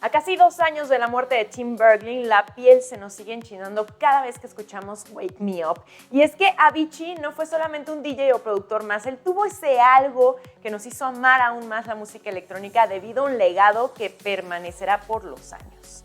A casi 2 años de la muerte de Tim Bergling, la piel se nos sigue enchinando cada vez que escuchamos Wake Me Up. Y es que Avicii no fue solamente un DJ o productor más, él tuvo ese algo que nos hizo amar aún más la música electrónica debido a un legado que permanecerá por los años.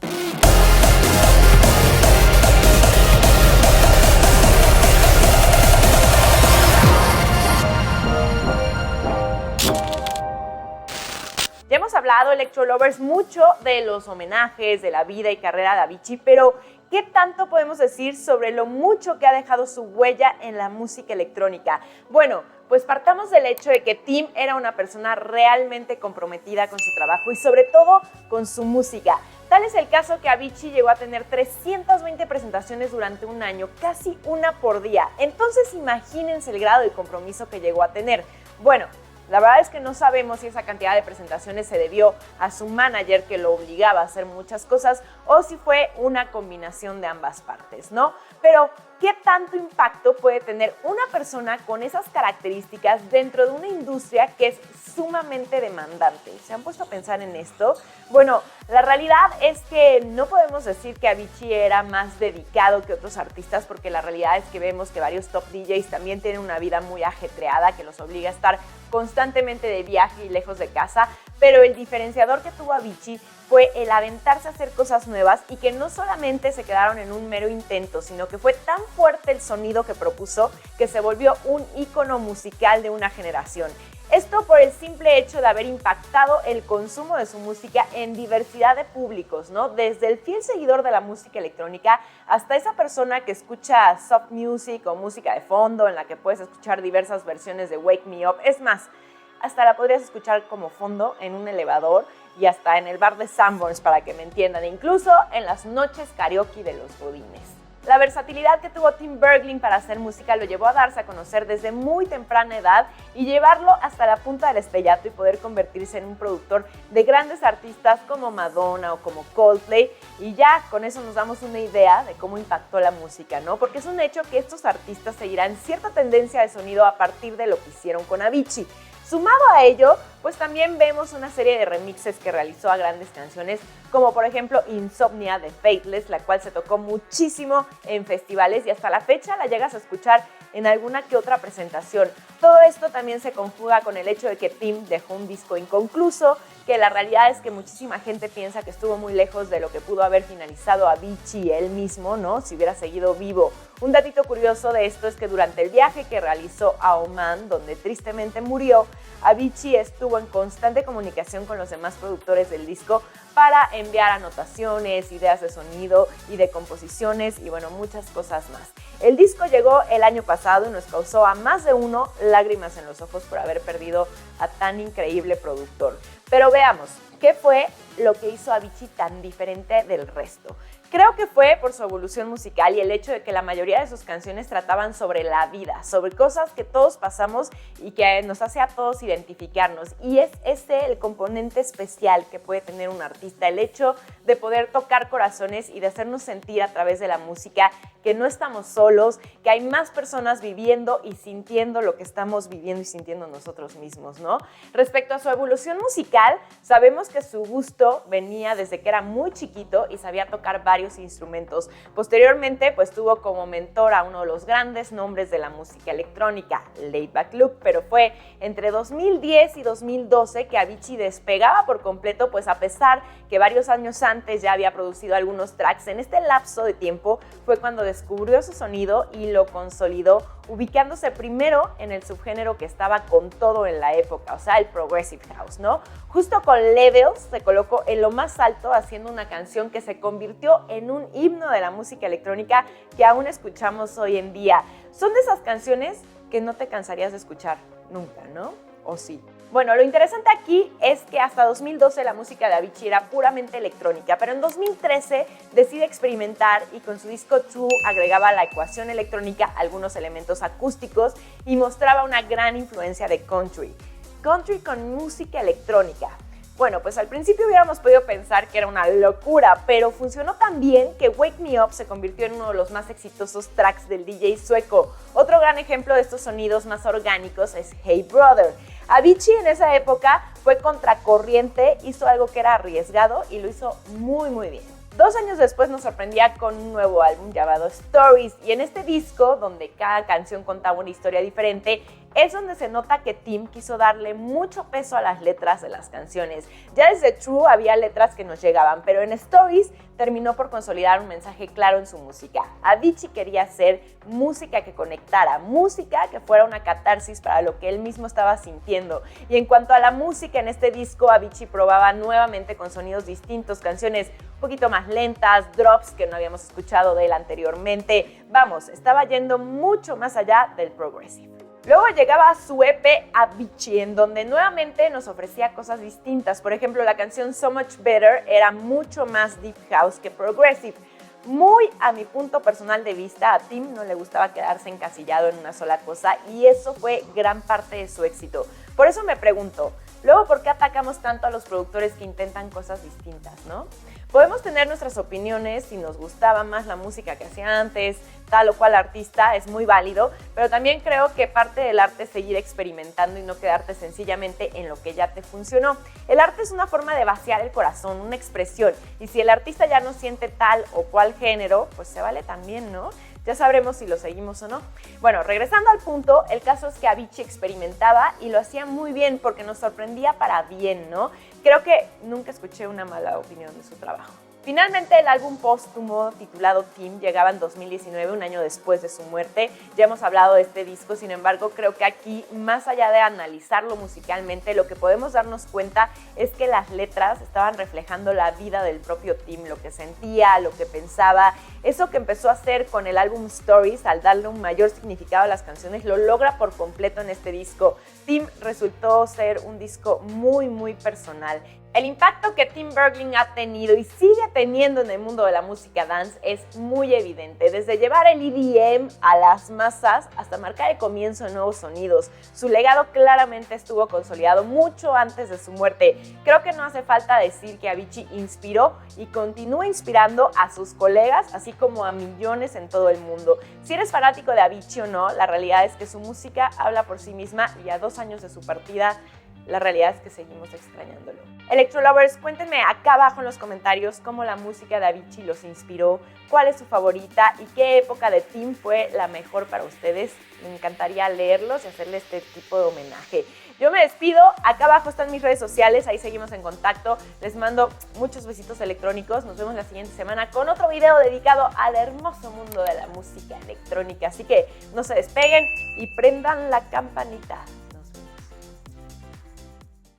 Ya hemos hablado, Electro Lovers, mucho de los homenajes, de la vida y carrera de Avicii, pero ¿qué tanto podemos decir sobre lo mucho que ha dejado su huella en la música electrónica? Bueno, pues partamos del hecho de que Tim era una persona realmente comprometida con su trabajo y sobre todo con su música. Tal es el caso que Avicii llegó a tener 320 presentaciones durante un año, casi una por día. Entonces imagínense el grado de compromiso que llegó a tener. Bueno, la verdad es que no sabemos si esa cantidad de presentaciones se debió a su manager que lo obligaba a hacer muchas cosas o si fue una combinación de ambas partes, ¿no? Pero, ¿qué tanto impacto puede tener una persona con esas características dentro de una industria que es sumamente demandante? ¿Se han puesto a pensar en esto? Bueno, la realidad es que no podemos decir que Avicii era más dedicado que otros artistas porque la realidad es que vemos que varios top DJs también tienen una vida muy ajetreada que los obliga a estar constantemente de viaje y lejos de casa, pero el diferenciador que tuvo Avicii fue el aventarse a hacer cosas nuevas y que no solamente se quedaron en un mero intento, sino que fue tan fuerte el sonido que propuso que se volvió un ícono musical de una generación. Esto por el simple hecho de haber impactado el consumo de su música en diversidad de públicos, ¿no? Desde el fiel seguidor de la música electrónica hasta esa persona que escucha soft music o música de fondo en la que puedes escuchar diversas versiones de Wake Me Up. Es más, hasta la podrías escuchar como fondo en un elevador y hasta en el bar de Sanborns, para que me entiendan, incluso en las noches karaoke de los godines. La versatilidad que tuvo Tim Bergling para hacer música lo llevó a darse a conocer desde muy temprana edad y llevarlo hasta la punta del estrellato y poder convertirse en un productor de grandes artistas como Madonna o como Coldplay, y ya con eso nos damos una idea de cómo impactó la música, ¿no? Porque es un hecho que estos artistas seguirán cierta tendencia de sonido a partir de lo que hicieron con Avicii. Sumado a ello, pues también vemos una serie de remixes que realizó a grandes canciones, como por ejemplo Insomnia de Faithless, la cual se tocó muchísimo en festivales y hasta la fecha la llegas a escuchar en alguna que otra presentación. Todo esto también se conjuga con el hecho de que Tim dejó un disco inconcluso, que la realidad es que muchísima gente piensa que estuvo muy lejos de lo que pudo haber finalizado Avicii él mismo, ¿no? Si hubiera seguido vivo. Un datito curioso de esto es que durante el viaje que realizó a Oman, donde tristemente murió, Avicii estuvo en constante comunicación con los demás productores del disco para enviar anotaciones, ideas de sonido y de composiciones y bueno, muchas cosas más. El disco llegó el año pasado y nos causó a más de uno lágrimas en los ojos por haber perdido a tan increíble productor. Pero veamos, ¿qué fue lo que hizo a Avicii tan diferente del resto? Creo que fue por su evolución musical y el hecho de que la mayoría de sus canciones trataban sobre la vida, sobre cosas que todos pasamos y que nos hace a todos identificarnos. Y es ese el componente especial que puede tener un artista, el hecho de poder tocar corazones y de hacernos sentir a través de la música que no estamos solos, que hay más personas viviendo y sintiendo lo que estamos viviendo y sintiendo nosotros mismos, ¿no? Respecto a su evolución musical, sabemos que su gusto venía desde que era muy chiquito y sabía tocar varios instrumentos. Posteriormente, pues tuvo como mentor a uno de los grandes nombres de la música electrónica, Laidback Luke, pero fue entre 2010 y 2012 que Avicii despegaba por completo, pues a pesar que varios años antes ya había producido algunos tracks, en este lapso de tiempo fue cuando descubrió su sonido y lo consolidó, ubicándose primero en el subgénero que estaba con todo en la época, o sea, el Progressive House, ¿no? Justo con Levels se colocó en lo más alto haciendo una canción que se convirtió en un himno de la música electrónica que aún escuchamos hoy en día. Son de esas canciones que no te cansarías de escuchar nunca, ¿no? ¿O sí? Bueno, lo interesante aquí es que hasta 2012 la música de Avicii era puramente electrónica, pero en 2013 decide experimentar y con su disco True agregaba a la ecuación electrónica algunos elementos acústicos y mostraba una gran influencia de country. Country con música electrónica. Bueno, pues al principio hubiéramos podido pensar que era una locura, pero funcionó tan bien que Wake Me Up se convirtió en uno de los más exitosos tracks del DJ sueco. Otro gran ejemplo de estos sonidos más orgánicos es Hey Brother. Avicii en esa época fue contracorriente, hizo algo que era arriesgado y lo hizo muy muy bien. 2 años después nos sorprendía con un nuevo álbum llamado Stories, y en este disco, donde cada canción contaba una historia diferente, es donde se nota que Tim quiso darle mucho peso a las letras de las canciones. Ya desde True había letras que nos llegaban, pero en Stories terminó por consolidar un mensaje claro en su música. Avicii quería hacer música que conectara, música que fuera una catarsis para lo que él mismo estaba sintiendo. Y en cuanto a la música en este disco, Avicii probaba nuevamente con sonidos distintos, canciones un poquito más lentas, drops que no habíamos escuchado de él anteriormente. Vamos, estaba yendo mucho más allá del progressive. Luego llegaba su EP Avicii, en donde nuevamente nos ofrecía cosas distintas. Por ejemplo, la canción So Much Better era mucho más deep house que progressive. Muy a mi punto personal de vista, a Tim no le gustaba quedarse encasillado en una sola cosa, y eso fue gran parte de su éxito. Por eso me pregunto, luego, ¿por qué atacamos tanto a los productores que intentan cosas distintas, no? Podemos tener nuestras opiniones si nos gustaba más la música que hacía antes, tal o cual artista, es muy válido, pero también creo que parte del arte es seguir experimentando y no quedarte sencillamente en lo que ya te funcionó. El arte es una forma de vaciar el corazón, una expresión, y si el artista ya no siente tal o cual género, pues se vale también, ¿no? Ya sabremos si lo seguimos o no. Bueno, regresando al punto, el caso es que Avicii experimentaba y lo hacía muy bien porque nos sorprendía para bien, ¿no? Creo que nunca escuché una mala opinión de su trabajo. Finalmente, el álbum póstumo titulado Tim llegaba en 2019, un año después de su muerte. Ya hemos hablado de este disco, sin embargo, creo que aquí, más allá de analizarlo musicalmente, lo que podemos darnos cuenta es que las letras estaban reflejando la vida del propio Tim, lo que sentía, lo que pensaba. Eso que empezó a hacer con el álbum Stories, al darle un mayor significado a las canciones, lo logra por completo en este disco. Tim resultó ser un disco muy, muy personal. El impacto que Tim Bergling ha tenido y sigue teniendo en el mundo de la música dance es muy evidente, desde llevar el EDM a las masas hasta marcar el comienzo de nuevos sonidos. Su legado claramente estuvo consolidado mucho antes de su muerte. Creo que no hace falta decir que Avicii inspiró y continúa inspirando a sus colegas, así como a millones en todo el mundo. Si eres fanático de Avicii o no, la realidad es que su música habla por sí misma, y a 2 años de su partida, la realidad es que seguimos extrañándolo. Electrolovers, cuéntenme acá abajo en los comentarios cómo la música de Avicii los inspiró, cuál es su favorita y qué época de Tim fue la mejor para ustedes. Me encantaría leerlos y hacerle este tipo de homenaje. Yo me despido, acá abajo están mis redes sociales, ahí seguimos en contacto. Les mando muchos besitos electrónicos. Nos vemos la siguiente semana con otro video dedicado al hermoso mundo de la música electrónica. Así que no se despeguen y prendan la campanita.